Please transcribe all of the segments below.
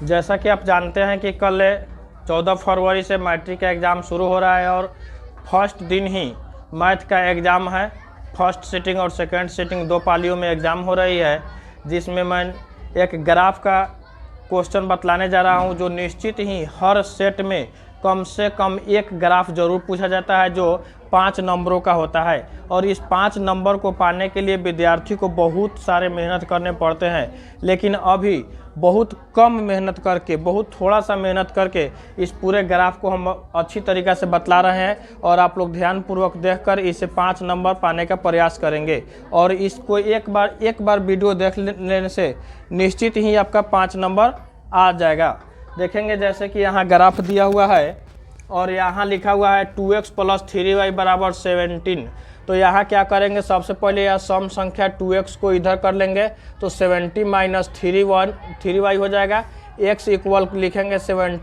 जैसा कि आप जानते हैं कि कल 14 फरवरी से मैट्रिक का एग्ज़ाम शुरू हो रहा है और फर्स्ट दिन ही मैथ का एग्ज़ाम है। फर्स्ट सिटिंग और सेकंड सिटिंग दो पालियों में एग्ज़ाम हो रही है, जिसमें मैं एक ग्राफ का क्वेश्चन बतलाने जा रहा हूं, जो निश्चित ही हर सेट में कम से कम एक ग्राफ जरूर पूछा जाता है जो 5 नंबरों का होता है। और इस 5 नंबर को पाने के लिए विद्यार्थी को बहुत सारे मेहनत करने पड़ते हैं, लेकिन अभी बहुत कम मेहनत करके, बहुत थोड़ा सा मेहनत करके इस पूरे ग्राफ को हम अच्छी तरीक़ा से बतला रहे हैं और आप लोग ध्यानपूर्वक देखकर इसे 5 नंबर पाने का प्रयास करेंगे। और इसको एक बार वीडियो देख लेने से निश्चित ही आपका 5 नंबर आ जाएगा। देखेंगे जैसे कि यहाँ ग्राफ दिया हुआ है और यहाँ लिखा हुआ है 2x + 3y = 17। तो यहाँ क्या करेंगे, सबसे पहले यह सम संख्या 2x को इधर कर लेंगे तो 70 - 3y हो जाएगा। x इक्वल लिखेंगे 17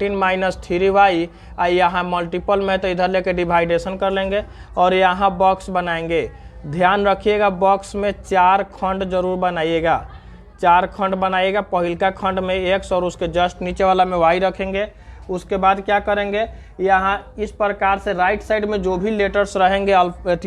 - 3y, यहाँ मल्टीपल में तो इधर लेके डिवाइडेशन कर लेंगे और यहाँ बॉक्स बनाएंगे। ध्यान रखिएगा बॉक्स में 4 खंड जरूर बनाइएगा, 4 खंड बनाइएगा। पहिलका खंड में x और उसके जस्ट नीचे वाला में y रखेंगे। उसके बाद क्या करेंगे, यहाँ इस प्रकार से राइट साइड में जो भी लेटर्स रहेंगे,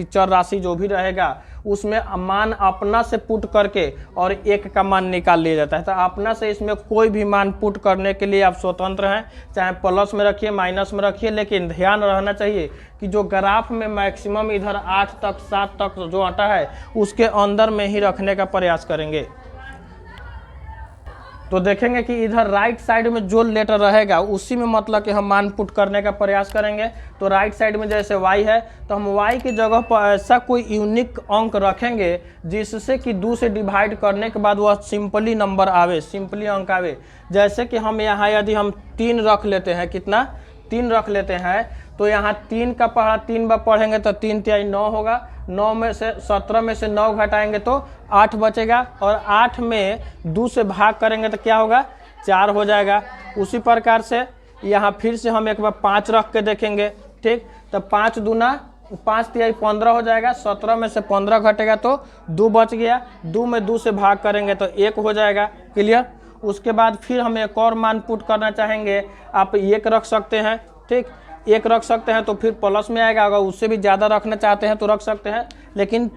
चर राशि जो भी रहेगा, उसमें मान अपना से पुट करके और एक का मान निकाल लिया जाता है। तो अपना से इसमें कोई भी मान पुट करने के लिए आप स्वतंत्र हैं, चाहे प्लस में रखिए माइनस में रखिए, लेकिन ध्यान रहना चाहिए कि जो ग्राफ में मैक्सिमम इधर 8 तक 7 तक जो आता है उसके अंदर में ही रखने का प्रयास करेंगे। तो देखेंगे कि इधर राइट साइड में जो लेटर रहेगा उसी में मतलब कि हम मान पुट करने का प्रयास करेंगे। तो राइट साइड में जैसे y है तो हम y की जगह पर ऐसा कोई यूनिक अंक रखेंगे जिससे कि 2 से डिवाइड करने के बाद वह सिंपली नंबर आवे, सिंपली अंक आवे। जैसे कि हम यहाँ यदि हम 3 रख लेते हैं, कितना 3 रख लेते हैं, तो यहाँ 3 का पढ़ा 3 बार पढ़ेंगे तो 3 × 9 होगा। 9 में से 17 में से 9 घटाएंगे तो 8 बचेगा और 8 में 2 से भाग करेंगे तो क्या होगा, 4 हो जाएगा। उसी प्रकार से यहाँ फिर से हम एक बार 5 रख के देखेंगे, ठीक। तो 5 दूना 5 × 15 हो जाएगा। 17 में से 15 घटेगा तो 2 बच गया। 2 में 2 से भाग करेंगे तो 1 हो जाएगा। क्लियर। उसके बाद फिर हम एक और मान पुट करना चाहेंगे, आप 1 रख सकते हैं, ठीक। 1 रख सकते हैं तो फिर प्लस में आएगा। अगर उससे भी ज़्यादा रखना चाहते हैं तो रख सकते हैं, लेकिन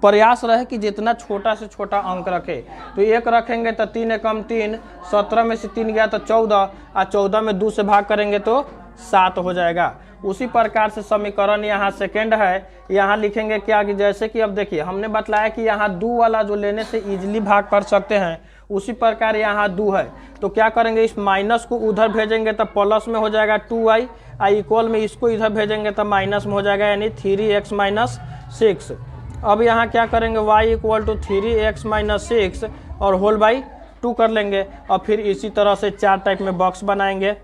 प्रयास रहे कि जितना छोटा से छोटा अंक रखे। तो 1 रखेंगे तो 3 एकम 3, 17 में से 3 गया तो 14, और 14 में 2 से भाग करेंगे तो 7 हो जाएगा। उसी प्रकार से समीकरण यहाँ सेकेंड है, यहाँ लिखेंगे क्या कि जैसे कि अब देखिए हमने बतलाया कि यहाँ 2 वाला जो लेने से इजीली भाग कर सकते हैं, उसी प्रकार यहाँ 2 है तो क्या करेंगे, इस माइनस को उधर भेजेंगे तो प्लस में हो जाएगा 2y, इक्वल में इसको इधर भेजेंगे तो माइनस में हो जाएगा, यानी 3x - 6। अब यहाँ क्या करेंगे, y = 3x - 6 और होल बाई 2 कर लेंगे और फिर इसी तरह से 4 टाइप में बॉक्स बनाएंगे।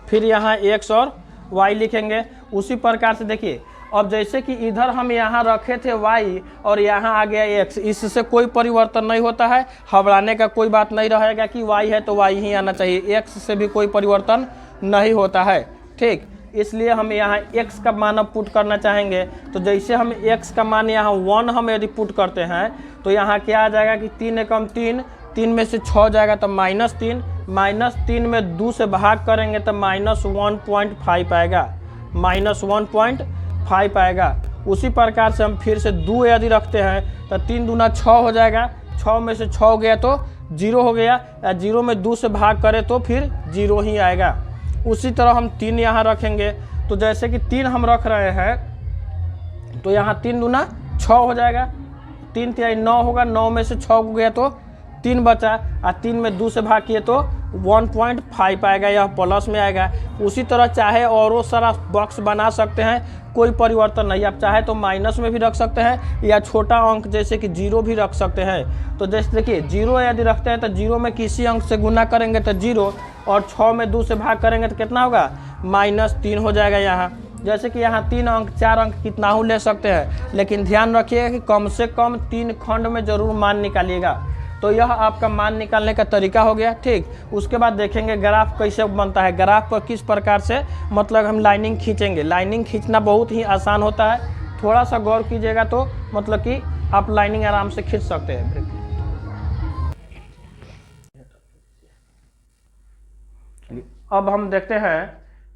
फिर यहाँ x और y लिखेंगे। उसी प्रकार से देखिए अब जैसे कि इधर हम यहाँ रखे थे y और यहाँ आ गया x, इससे कोई परिवर्तन नहीं होता है। घबराने का कोई बात नहीं रहेगा कि y है तो y ही आना चाहिए, x से भी कोई परिवर्तन नहीं होता है, ठीक। इसलिए हम यहाँ x का मान अब पुट करना चाहेंगे। तो जैसे हम x का मान यहाँ 1 हम यदि पुट करते हैं तो यहाँ क्या आ जाएगा कि 3 एकम 3, 3 में से 6 जाएगा तो -3, -3 में 2 से भाग करेंगे तो -1.5 आएगा, -1.5 आएगा। उसी प्रकार से हम फिर से 2 यदि रखते हैं तो 3 दूना 6 हो जाएगा। 6 में से 6 गया तो 0 हो गया, या 0 में 2 से भाग करें तो फिर 0 ही आएगा। उसी तरह हम 3 यहाँ रखेंगे। तो जैसे कि 3 हम रख रहे हैं तो यहाँ 3 दूना 6 हो जाएगा, 3 × 9 होगा। 9 में से 6 गया तो 3 बचा, और 3 में 2 से भाग किए तो 1.5 आएगा, यह प्लस में आएगा। उसी तरह चाहे और सारा बॉक्स बना सकते हैं, कोई परिवर्तन नहीं। आप चाहे तो माइनस में भी रख सकते हैं या छोटा अंक जैसे कि 0 भी रख सकते हैं। तो जैसे देखिए 0 यदि रखते हैं तो 0 में किसी अंक से गुना करेंगे तो 0, और 6 में 2 से भाग करेंगे तो कितना होगा, -3 हो जाएगा। यहाँ जैसे कि यहाँ 3 अंक 4 अंक कितना हो ले सकते हैं, लेकिन ध्यान रखिएगा कि कम से कम 3 खंड में जरूर मान निकालिएगा। तो यह आपका मान निकालने का तरीका हो गया, ठीक। उसके बाद देखेंगे ग्राफ कैसे बनता है। ग्राफ पर किस प्रकार से मतलब हम लाइनिंग खींचेंगे। लाइनिंग खींचना बहुत ही आसान होता है, थोड़ा सा गौर कीजिएगा तो मतलब कि आप लाइनिंग आराम से खींच सकते हैं। अब हम देखते हैं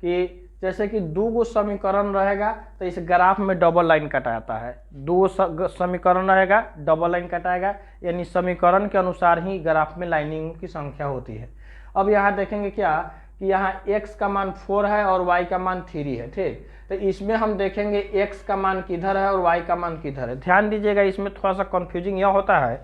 कि जैसे कि दो गो समीकरण रहेगा तो इस ग्राफ में डबल लाइन कटाता है, दो समीकरण रहेगा डबल लाइन कटाएगा, यानी समीकरण के अनुसार ही ग्राफ में लाइनिंग की संख्या होती है। अब यहाँ देखेंगे क्या कि यहाँ x का मान 4 है और y का मान 3 है, ठीक। तो इसमें हम देखेंगे x का मान किधर है और y का मान किधर है। ध्यान दीजिएगा, इसमें थोड़ा सा कंफ्यूजिंग यह होता है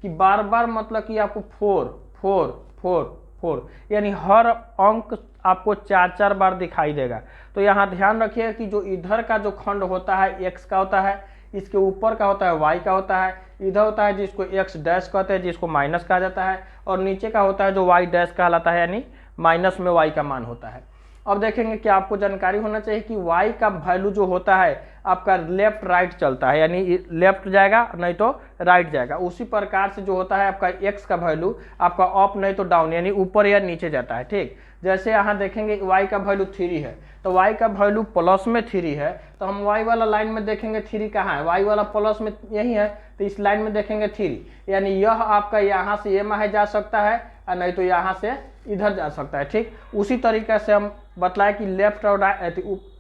कि बार बार मतलब कि आपको 4 4 4 4 यानी हर अंक आपको 4 बार दिखाई देगा। तो यहाँ ध्यान रखिए कि जो इधर का जो खंड होता है x का होता है, इसके ऊपर का होता है y का होता है, इधर होता है जिसको x डैश कहते हैं, जिसको माइनस कहा जाता है, और नीचे का होता है जो y डैश कहलाता है, यानी माइनस में y का मान होता है। अब देखेंगे कि आपको जानकारी होना चाहिए कि y का वैल्यू जो होता है आपका लेफ्ट राइट चलता है, यानी लेफ्ट जाएगा नहीं तो राइट जाएगा। उसी प्रकार से जो होता है आपका x का वैल्यू आपका अप नहीं तो डाउन, यानी ऊपर या नीचे जाता है, ठीक। जैसे यहाँ देखेंगे y का वैल्यू 3 है तो y का वैल्यू प्लस में 3 है, तो हम y वाला लाइन में देखेंगे 3 कहाँ है, y वाला प्लस में यही है, तो इस लाइन में देखेंगे 3, यानी यह आपका यहाँ से ये माहे जा सकता है और नहीं तो यहाँ से इधर जा सकता है, ठीक। उसी तरीके से हम बतलाए कि लेफ्ट और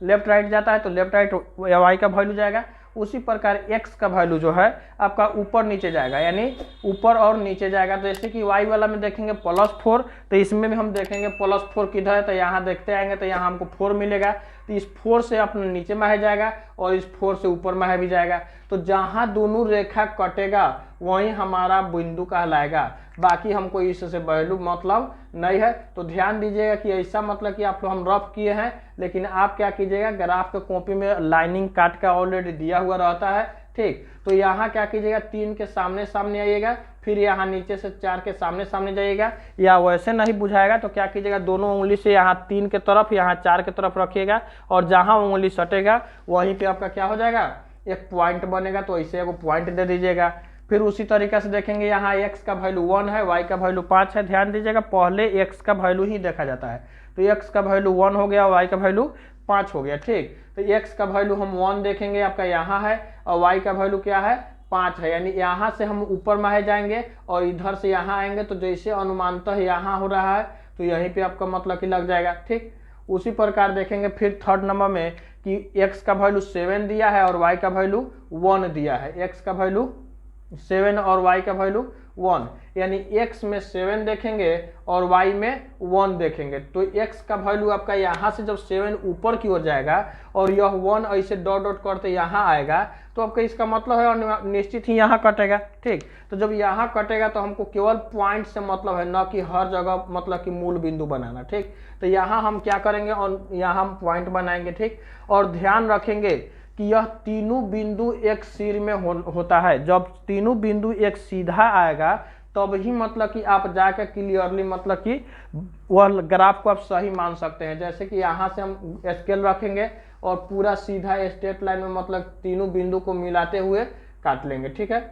लेफ्ट राइट जाता है तो लेफ्ट राइट y का वैल्यू जाएगा। उसी प्रकार x का वैल्यू जो है आपका ऊपर नीचे जाएगा, यानी ऊपर और नीचे जाएगा। तो जैसे कि y वाला में देखेंगे +4, तो इसमें भी हम देखेंगे +4 किधर है, तो यहाँ देखते आएंगे तो यहाँ हमको 4 मिलेगा, तो इस 4 से अपने नीचे माहे जाएगा और इस 4 से ऊपर माहे भी जाएगा। तो जहाँ दोनों रेखा कटेगा वहीं हमारा बिंदु कहलाएगा, बाकी हमको इससे वैल्यू मतलब नहीं है। तो ध्यान दीजिएगा कि ऐसा मतलब कि आप लोग हम रफ किए हैं, लेकिन आप क्या कीजिएगा ग्राफ के कॉपी में लाइनिंग काट का ऑलरेडी दिया हुआ रहता है, ठीक। तो यहाँ क्या कीजिएगा 3 के सामने सामने आइएगा, फिर यहाँ नीचे से 4 के सामने सामने जाइएगा, या वैसे नहीं बुझाएगा तो क्या कीजिएगा दोनों उंगली से यहाँ 3 के तरफ यहाँ 4 के तरफ रखिएगा, और जहाँ उंगली सटेगा वहीं पे आपका क्या हो जाएगा एक पॉइंट बनेगा, तो ऐसे एक पॉइंट दे दीजिएगा। फिर उसी तरीके से देखेंगे यहाँ x का वैल्यू 1 है, y का वैल्यू 5 है। ध्यान दीजिएगा पहले x का वैल्यू ही देखा जाता है, तो x का वैल्यू 1 हो गया, y का वैल्यू 5 हो गया, ठीक। तो x का वैल्यू हम 1 देखेंगे आपका यहाँ है, और y का वैल्यू क्या है 5 है, यानी यहाँ से हम ऊपर माहे जाएंगे और इधर से यहाँ आएंगे, तो जैसे अनुमानतः यहाँ हो रहा है तो यहीं पे आपका मतलब कि लग जाएगा, ठीक। उसी प्रकार देखेंगे फिर थर्ड नंबर में कि x का वैल्यू 7 दिया है और y का वैल्यू 1 दिया है, x का वैल्यू 7 और y का वैल्यू 1, यानी x में 7 देखेंगे और y में 1 देखेंगे। तो x का वैल्यू आपका यहाँ से जब 7 ऊपर की ओर जाएगा और यह 1 ऐसे डॉट डॉट करते यहाँ आएगा, तो आपका इसका मतलब है निश्चित ही यहाँ कटेगा, ठीक। तो जब यहाँ कटेगा तो हमको केवल पॉइंट से मतलब है, न कि हर जगह मतलब कि मूल बिंदु बनाना, ठीक। तो यहाँ हम क्या करेंगे और यहाँ हम पॉइंट बनाएंगे, ठीक। और ध्यान रखेंगे कि यह तीनों बिंदु एक सिर में होता है। जब तीनों बिंदु एक सीधा आएगा तब ही मतलब कि आप जाकर क्लियरली मतलब कि वह ग्राफ को आप सही मान सकते हैं। जैसे कि यहाँ से हम स्केल रखेंगे और पूरा सीधा स्ट्रेट लाइन में मतलब तीनों बिंदु को मिलाते हुए काट लेंगे, ठीक है।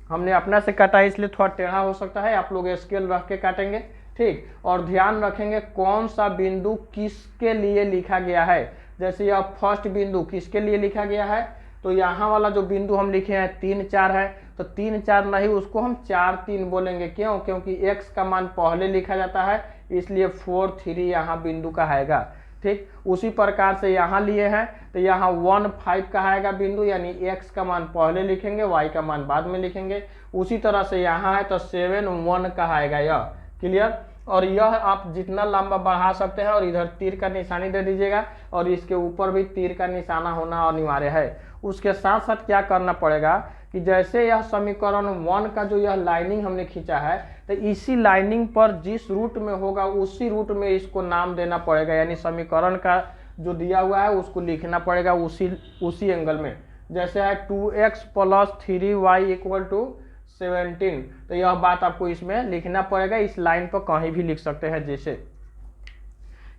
हमने अपना से काटा इसलिए थोड़ा टेढ़ा हो सकता है, आप लोग स्केल रख के काटेंगे, ठीक। और ध्यान रखेंगे कौन सा बिंदु किसके लिए लिखा गया है। जैसे यह फर्स्ट बिंदु किसके लिए लिखा गया है, तो यहाँ वाला जो बिंदु हम लिखे हैं 3 4 है, तो 3 4 नहीं उसको हम 4 3 बोलेंगे, क्यों, क्योंकि x का मान पहले लिखा जाता है, इसलिए 4 3 यहाँ बिंदु का आएगा, ठीक। उसी प्रकार से यहाँ लिए हैं तो यहाँ 1 5 का आएगा बिंदु, यानी x का मान पहले लिखेंगे, y का मान बाद में लिखेंगे। उसी तरह से यहाँ है तो 7 1 का आएगा, यह क्लियर। और यह आप जितना लंबा बढ़ा सकते हैं और इधर तीर का निशानी दे दीजिएगा, और इसके ऊपर भी तीर का निशाना होना अनिवार्य है। उसके साथ साथ क्या करना पड़ेगा कि जैसे यह समीकरण 1 का जो यह लाइनिंग हमने खींचा है, तो इसी लाइनिंग पर जिस रूट में होगा उसी रूट में इसको नाम देना पड़ेगा, यानी समीकरण का जो दिया हुआ है उसको लिखना पड़ेगा उसी एंगल में। जैसे है 2x + 3y = 17, तो यह बात आपको इसमें लिखना पड़ेगा, इस लाइन पर कहीं भी लिख सकते हैं जैसे।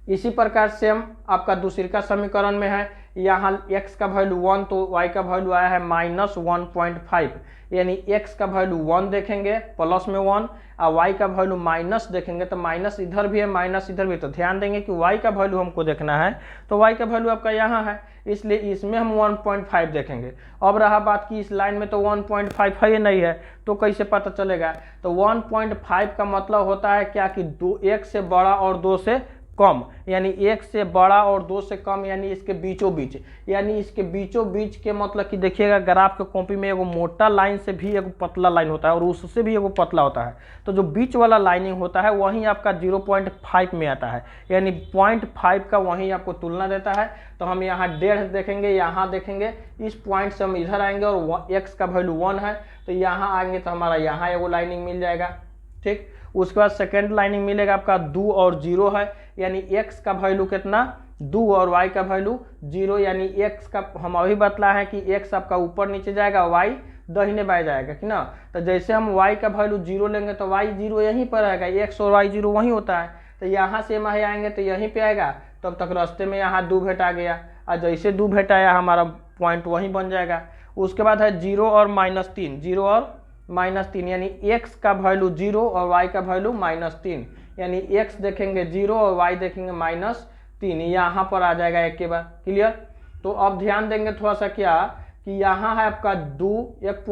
इसी प्रकार से हम आपका दूसरी का समीकरण में है यहाँ x का वैल्यू 1 तो y का वैल्यू आया है -1.5, यानी x का वैल्यू 1 देखेंगे प्लस में 1 और y का वैल्यू माइनस देखेंगे तो माइनस इधर भी है माइनस इधर भी, तो ध्यान देंगे कि y का वैल्यू हमको देखना है तो y का वैल्यू आपका यहाँ है, इसलिए इसमें हम 1.5 देखेंगे। अब रहा बात कि इस लाइन में तो 1.5 है नहीं है, तो कैसे पता चलेगा? तो 1.5 का मतलब होता है क्या कि 1 से बड़ा और 2 से कम, यानी 1 से बड़ा और 2 से कम, यानी इसके बीचों बीच, यानी इसके बीचों बीच के मतलब कि देखिएगा ग्राफ के कॉपी में एगो मोटा लाइन से भी एगो पतला लाइन होता है और उससे भी एगो पतला होता है, तो जो बीच वाला लाइनिंग होता है वहीं आपका 0.5 में आता है, यानी 0.5 का वहीं आपको तुलना देता है। तो हम यहाँ 1.5 देखेंगे, यहाँ देखेंगे, इस पॉइंट से हम इधर आएंगे और x का वैल्यू 1 है तो यहाँ आएंगे तो हमारा यहाँ एगो लाइनिंग मिल जाएगा, ठीक। उसके बाद सेकेंड लाइनिंग मिलेगा आपका 2 और 0 है, यानी x का वैल्यू कितना 2 और y का वैल्यू 0, यानी x का हम अभी बतला है कि x आपका ऊपर नीचे जाएगा, y दाहिने बाएं जाएगा कि ना। तो जैसे हम y का वैल्यू 0 लेंगे तो y 0 यहीं पर रहेगा, x और y 0 वहीं होता है, तो यहाँ से हम आएंगे तो यहीं पे आएगा, तब तक रास्ते में यहाँ 2 भेट आ गया और जैसे 2 भेट आया हमारा पॉइंट वहीं बन जाएगा। उसके बाद है 0 और -3, 0 और -3, यानी x का वैल्यू 0 और y का वैल्यू -3, यानी x देखेंगे 0 और y देखेंगे -3, यहाँ पर आ जाएगा एक के बाद, क्लियर। तो अब ध्यान देंगे थोड़ा सा क्या कि यहाँ है आपका 2, एक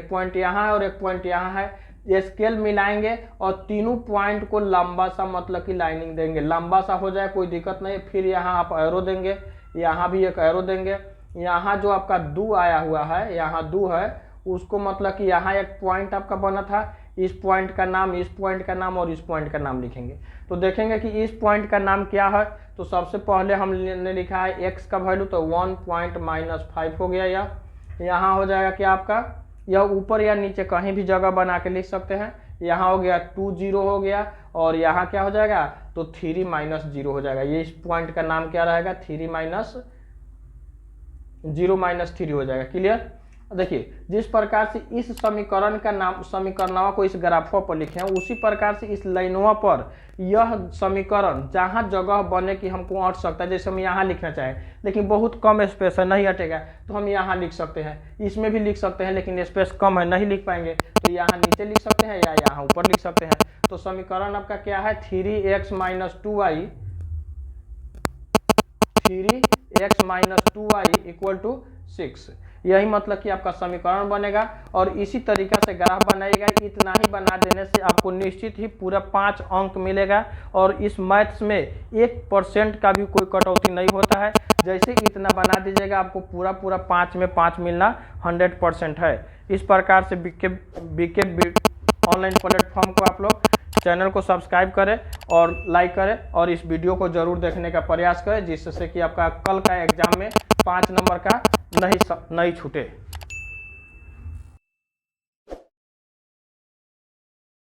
पॉइंट यहाँ है और एक पॉइंट यहाँ है, ये स्केल मिलाएंगे और तीनों पॉइंट को लंबा सा मतलब कि लाइनिंग देंगे, लंबा सा हो जाए कोई दिक्कत नहीं। फिर यहाँ आप एरो देंगे, यहाँ भी एक एरो देंगे, यहाँ जो आपका 2 आया हुआ है, यहाँ 2 है, उसको मतलब कि यहाँ एक पॉइंट आपका बना था, इस पॉइंट का नाम, इस पॉइंट का नाम और इस पॉइंट का नाम लिखेंगे। तो देखेंगे कि इस पॉइंट का नाम क्या है, तो सबसे पहले हमने लिखा है x का वैल्यू, तो 1.-5 हो गया, या यहाँ हो जाएगा क्या आपका, यह ऊपर या नीचे कहीं भी जगह बना के लिख सकते हैं। यहाँ हो गया 2 0 हो गया और यहाँ क्या हो जाएगा, तो 3 -0 हो जाएगा। ये इस पॉइंट का नाम क्या रहेगा, 3 -0 -3 हो जाएगा, क्लियर। देखिए जिस प्रकार से इस समीकरण का नाम, समीकरणवा को इस ग्राफों पर लिखे हैं, उसी प्रकार से इस लाइनवा पर यह समीकरण जहाँ जगह बने कि हमको अट सकता है, जैसे हम यहाँ लिखना चाहें लेकिन बहुत कम स्पेस है, नहीं अटेगा, तो हम यहाँ लिख सकते हैं, इसमें भी लिख सकते हैं लेकिन स्पेस कम है, नहीं लिख पाएंगे, तो यहाँ नीचे लिख सकते हैं या यहाँ ऊपर लिख सकते हैं। तो समीकरण आपका क्या है, 3x - 2y = 6, यही मतलब कि आपका समीकरण बनेगा। और इसी तरीका से ग्राफ बनाइएगा, इतना ही बना देने से आपको निश्चित ही पूरा 5 अंक मिलेगा। और इस मैथ्स में 1% का भी कोई कटौती नहीं होता है, जैसे इतना बना दीजिएगा आपको पूरा 5 में 5 मिलना 100% है। इस प्रकार से बीके ऑनलाइन प्लेटफॉर्म को आप लोग चैनल को सब्सक्राइब करें और लाइक करें और इस वीडियो को जरूर देखने का प्रयास करें, जिससे कि आपका कल का एग्जाम में 5 नंबर का नहीं छूटे।